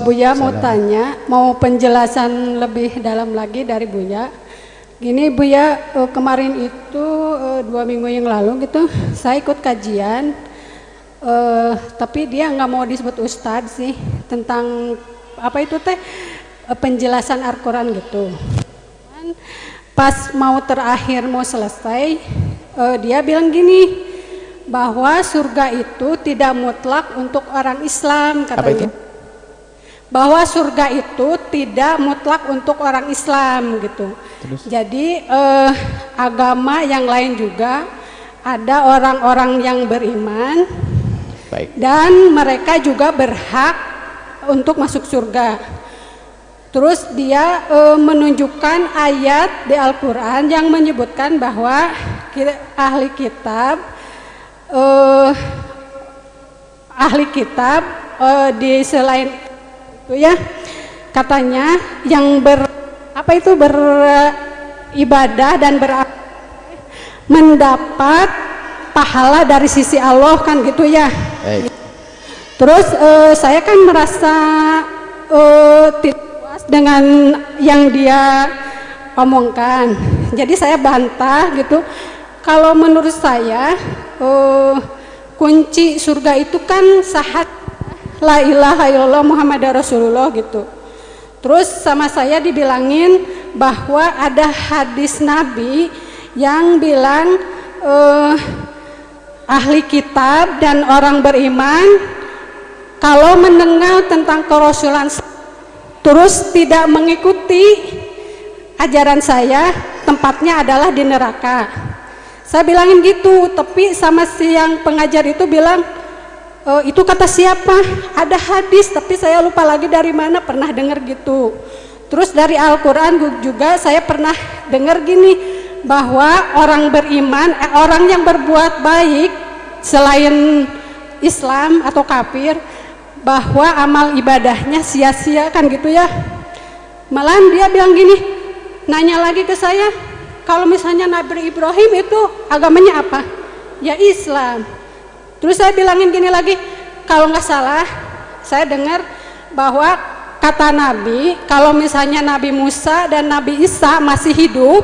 Buya mau tanya, mau penjelasan lebih dalam lagi dari Buya. Gini Buya, kemarin itu 2 minggu yang lalu gitu, saya ikut kajian, tapi dia nggak mau disebut ustadz sih, tentang apa itu teh penjelasan Al-Quran gitu. Pas mau terakhir mau selesai, dia bilang gini, bahwa surga itu tidak mutlak untuk orang Islam, katanya. Bahwa surga itu tidak mutlak untuk orang Islam gitu. Terus? Jadi agama yang lain juga ada orang-orang yang beriman. Baik. Dan mereka juga berhak untuk masuk surga. Terus dia menunjukkan ayat di Al-Quran yang menyebutkan bahwa ahli kitab di selain itu ya, katanya yang beribadah dan mendapat pahala dari sisi Allah kan gitu ya. Terus saya kan merasa tidak puas dengan yang dia omongkan, jadi saya bantah gitu. Kalau menurut saya kunci surga itu kan syahadat la ilaha illallah Muhammadar Rasulullah gitu. Terus sama saya dibilangin bahwa ada hadis Nabi yang bilang ahli kitab dan orang beriman kalau mendengar tentang kerasulan terus tidak mengikuti ajaran saya, tempatnya adalah di neraka. Saya bilangin gitu, tapi sama si yang pengajar itu bilang, itu kata siapa? Ada hadis, tapi saya lupa lagi dari mana, pernah dengar gitu. Terus dari Al-Quran juga saya pernah dengar gini, bahwa orang beriman, orang yang berbuat baik selain Islam atau kafir, bahwa amal ibadahnya sia-sia kan gitu ya. Malahan dia bilang gini, nanya lagi ke saya, kalau misalnya Nabi Ibrahim itu agamanya apa? Ya Islam. Terus saya bilangin gini lagi, kalau nggak salah saya dengar bahwa kata Nabi, kalau misalnya Nabi Musa dan Nabi Isa masih hidup,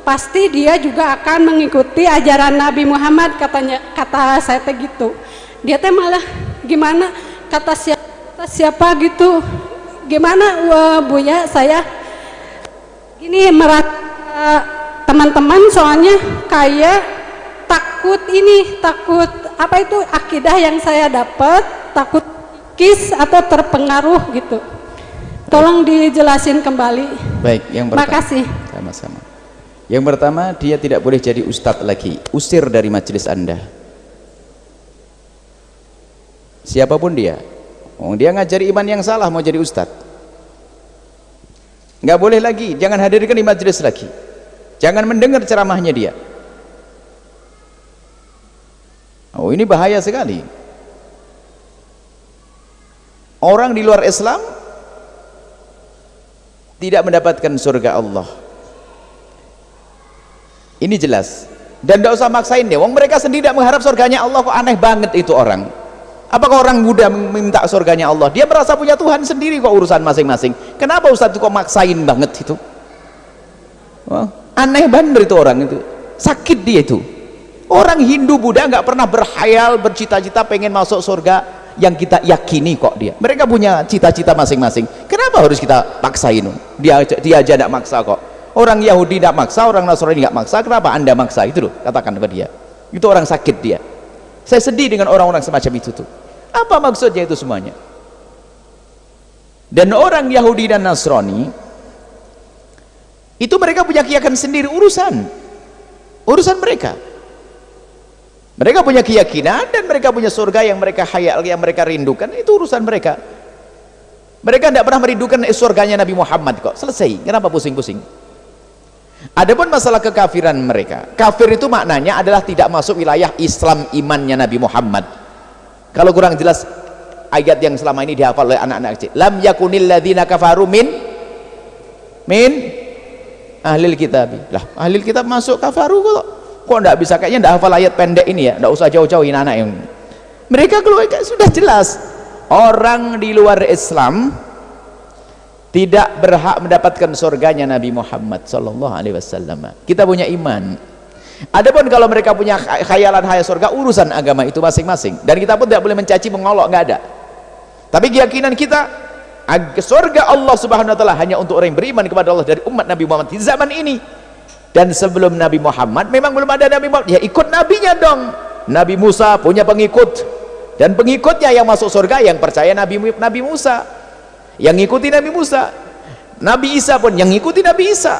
pasti dia juga akan mengikuti ajaran Nabi Muhammad, kata saya teh gitu. Dia teh malah gimana, kata siapa gitu, gimana Buya, saya gini teman-teman soalnya kayak takut apa itu akidah yang saya dapat, takut kis atau terpengaruh gitu. Tolong dijelasin kembali. Baik, yang pertama. Makasih. Sama-sama. Yang pertama, dia tidak boleh jadi ustadz lagi, usir dari majelis Anda. Siapapun dia, dia ngajari iman yang salah mau jadi ustadz, nggak boleh lagi, jangan hadirkan di majelis lagi. Jangan mendengar ceramahnya dia. Oh, ini bahaya sekali. Orang di luar Islam tidak mendapatkan surga Allah. Ini jelas. Dan tidak usah maksain deh. Wong mereka sendiri tidak mengharap surganya Allah, kok aneh banget itu orang. Apakah orang muda meminta surganya Allah? Dia merasa punya Tuhan sendiri kok, urusan masing-masing. Kenapa Ustadz itu kok maksain banget itu? Wah, aneh banget itu orang itu. Sakit dia itu. Orang Hindu Buddha nggak pernah berhayal, bercita-cita pengen masuk surga yang kita yakini kok dia. Mereka punya cita-cita masing-masing. Kenapa harus kita paksain? Dia aja tidak maksa kok. Orang Yahudi tidak maksa, orang Nasrani tidak maksa. Kenapa Anda maksa? Itu loh, katakan kepada dia. Itu orang sakit dia. Saya sedih dengan orang-orang semacam itu tuh. Apa maksudnya itu semuanya? Dan orang Yahudi dan Nasrani itu mereka punya keyakinan sendiri, urusan mereka. Mereka punya keyakinan dan mereka punya surga yang mereka hayal, yang mereka rindukan, itu urusan mereka. Mereka tidak pernah merindukan surganya Nabi Muhammad kok. Selesai. Kenapa pusing-pusing? Adapun masalah kekafiran mereka, kafir itu maknanya adalah tidak masuk wilayah Islam imannya Nabi Muhammad. Kalau kurang jelas ayat yang selama ini dihafal oleh anak-anak kecil, lam yakunil ladzina kafaru min ahlil kitab. Lah, ahlil kitab masuk kafaru kok enggak bisa, kayaknya enggak hafal ayat pendek ini ya, enggak usah jauh-jauhin anak yang mereka keluar. Sudah jelas orang di luar Islam tidak berhak mendapatkan surganya Nabi Muhammad sallallahu alaihi wasallam. Kita punya iman. Adapun kalau mereka punya khayalan hayal surga, urusan agama itu masing-masing, dan kita pun tidak boleh mencaci mengolok, nggak ada. Tapi keyakinan kita, surga Allah Subhanahu wa taala hanya untuk orang yang beriman kepada Allah dari umat Nabi Muhammad di zaman ini. Dan sebelum Nabi Muhammad memang belum ada Nabi Muhammad, ya ikut nabinya dong. Nabi Musa punya pengikut, dan pengikutnya yang masuk surga yang percaya Nabi Musa, yang ngikuti Nabi Musa. Nabi Isa pun yang ngikuti Nabi Isa,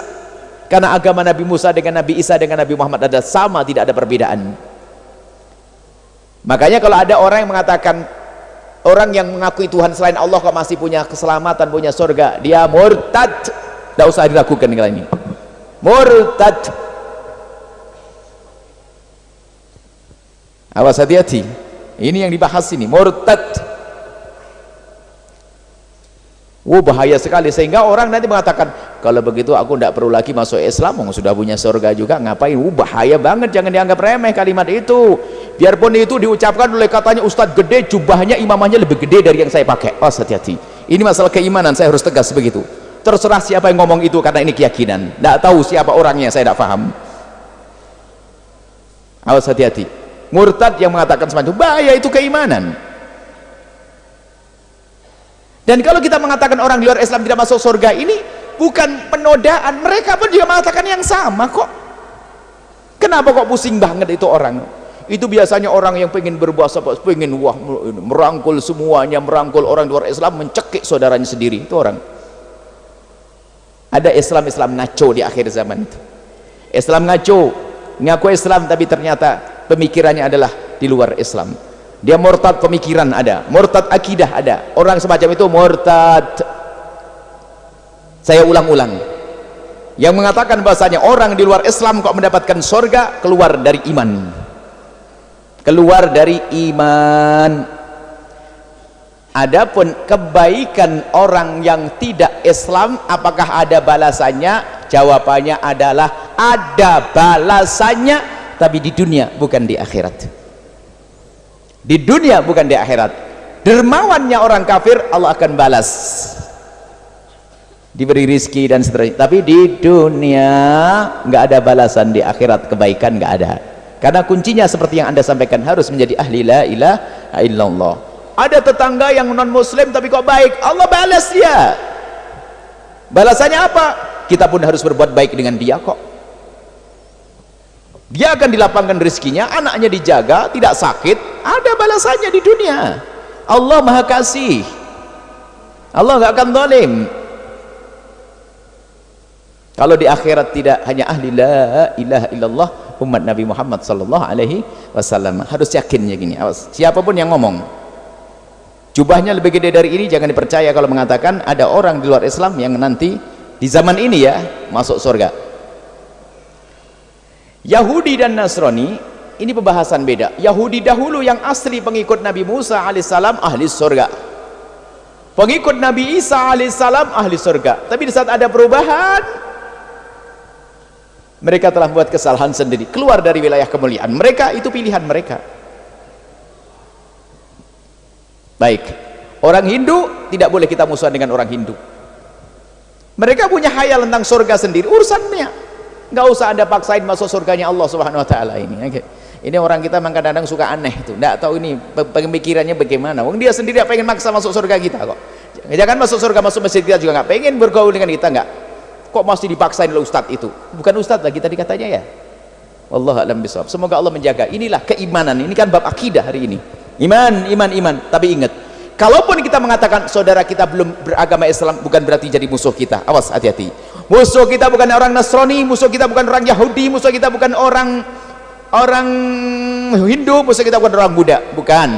karena agama Nabi Musa dengan Nabi Isa dengan Nabi Muhammad ada sama, tidak ada perbedaan. Makanya kalau ada orang yang mengatakan, orang yang mengakui Tuhan selain Allah kok masih punya keselamatan, punya surga, dia murtad. Tidak usah diragukan dengan ini, murtad. Awas, hati-hati, ini yang dibahas ini, murtad. Bahaya sekali, sehingga orang nanti mengatakan, kalau begitu aku tidak perlu lagi masuk Islam, sudah punya surga juga, ngapain? Bahaya banget, jangan dianggap remeh kalimat itu. Biarpun itu diucapkan oleh katanya ustadz gede, jubahnya imamahnya lebih gede dari yang saya pakai. Awas, hati-hati, ini masalah keimanan, saya harus tegas begitu. Terserah siapa yang ngomong itu, karena ini keyakinan, tidak tahu siapa orangnya, saya tidak paham. Awas, hati-hati, murtad yang mengatakan semacam itu, bahaya, itu keimanan. Dan kalau kita mengatakan orang di luar Islam tidak masuk surga, ini bukan penodaan, mereka pun juga mengatakan yang sama kok. Kenapa kok pusing banget itu orang? Itu biasanya orang yang pengen berbuasa, pengen merangkul semuanya, merangkul orang di luar Islam, mencekik saudaranya sendiri. Itu orang. Ada Islam ngaco di akhir zaman itu. Islam ngaco, ngaku Islam tapi ternyata pemikirannya adalah di luar Islam. Dia murtad pemikiran ada, murtad akidah ada. Orang semacam itu murtad. Saya ulang-ulang, yang mengatakan bahasanya orang di luar Islam kok mendapatkan surga, keluar dari iman, keluar dari iman. Adapun kebaikan orang yang tidak Islam, apakah ada balasannya? Jawabannya adalah ada balasannya, tapi di dunia bukan di akhirat. Di dunia bukan di akhirat. Dermawannya orang kafir Allah akan balas, diberi rizki dan seterusnya, tapi di dunia nggak ada balasan. Di akhirat kebaikan nggak ada, karena kuncinya seperti yang Anda sampaikan, harus menjadi ahli la ilaha illallah. Ada tetangga yang non muslim tapi kok baik, Allah balas dia. Balasannya apa? Kita pun harus berbuat baik dengan dia kok. Dia akan dilapangkan rezekinya, anaknya dijaga, tidak sakit, ada balasannya di dunia. Allah maha kasih, Allah nggak akan zalim. Kalau di akhirat tidak, hanya ahli la ilaha illallah, umat Nabi Muhammad sallallahu alaihi wasallam. Harus yakinnya gini, awas, siapapun yang ngomong jubahnya lebih gede dari ini, jangan dipercaya kalau mengatakan ada orang di luar Islam yang nanti di zaman ini ya masuk surga. Yahudi dan Nasrani ini pembahasan beda. Yahudi dahulu yang asli pengikut Nabi Musa alaihissalam ahli surga, pengikut Nabi Isa alaihissalam ahli surga. Tapi di saat ada perubahan, mereka telah membuat kesalahan sendiri, keluar dari wilayah kemuliaan mereka. Itu pilihan mereka. Baik, orang Hindu tidak boleh kita musuhan dengan orang Hindu. Mereka punya khayal tentang surga sendiri, urusannya. Nggak usah Anda paksain masuk surganya Allah Subhanahu wa taala ini. Okay. Ini orang kita memang kadang-kadang suka aneh itu. Nggak tahu ini pemikirannya bagaimana. Wong dia sendiri pengen maksa masuk surga kita kok. Jangan masuk surga, masuk masjid kita juga nggak pengen bergaul dengan kita, nggak. Kok masih dipaksain oleh ustadz itu? Bukan ustadz lagi tadi katanya ya. Wallahu a'lam bishawab. Semoga Allah menjaga. Inilah keimanan. Ini kan bab akidah hari ini. Iman, iman, iman. Tapi ingat, kalaupun kita mengatakan saudara kita belum beragama Islam, bukan berarti jadi musuh kita. Awas, hati-hati. Musuh kita bukan orang Nasrani, musuh kita bukan orang Yahudi, musuh kita bukan orang Hindu, musuh kita bukan orang Buddha, bukan.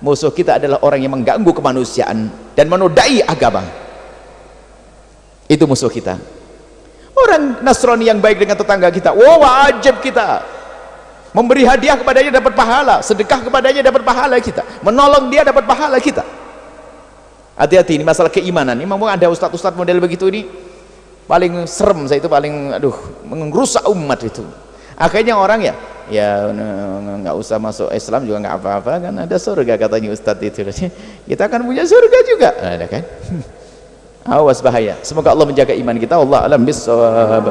Musuh kita adalah orang yang mengganggu kemanusiaan dan menodai agama. Itu musuh kita. Orang Nasrani yang baik dengan tetangga kita, wajib kita memberi hadiah kepadanya, dapat pahala, sedekah kepadanya, dapat pahala kita, menolong dia, dapat pahala kita. Hati-hati, ini masalah keimanan. Ini memang ada ustadz-ustadz model begitu, ini paling serem saya itu, paling merusak umat itu. Akhirnya orang ya nggak usah masuk Islam juga nggak apa-apa, kan ada surga katanya Ustadz itu. Kita akan punya surga juga, ada kan? Awas bahaya. Semoga Allah menjaga iman kita. Allah alam bisawab.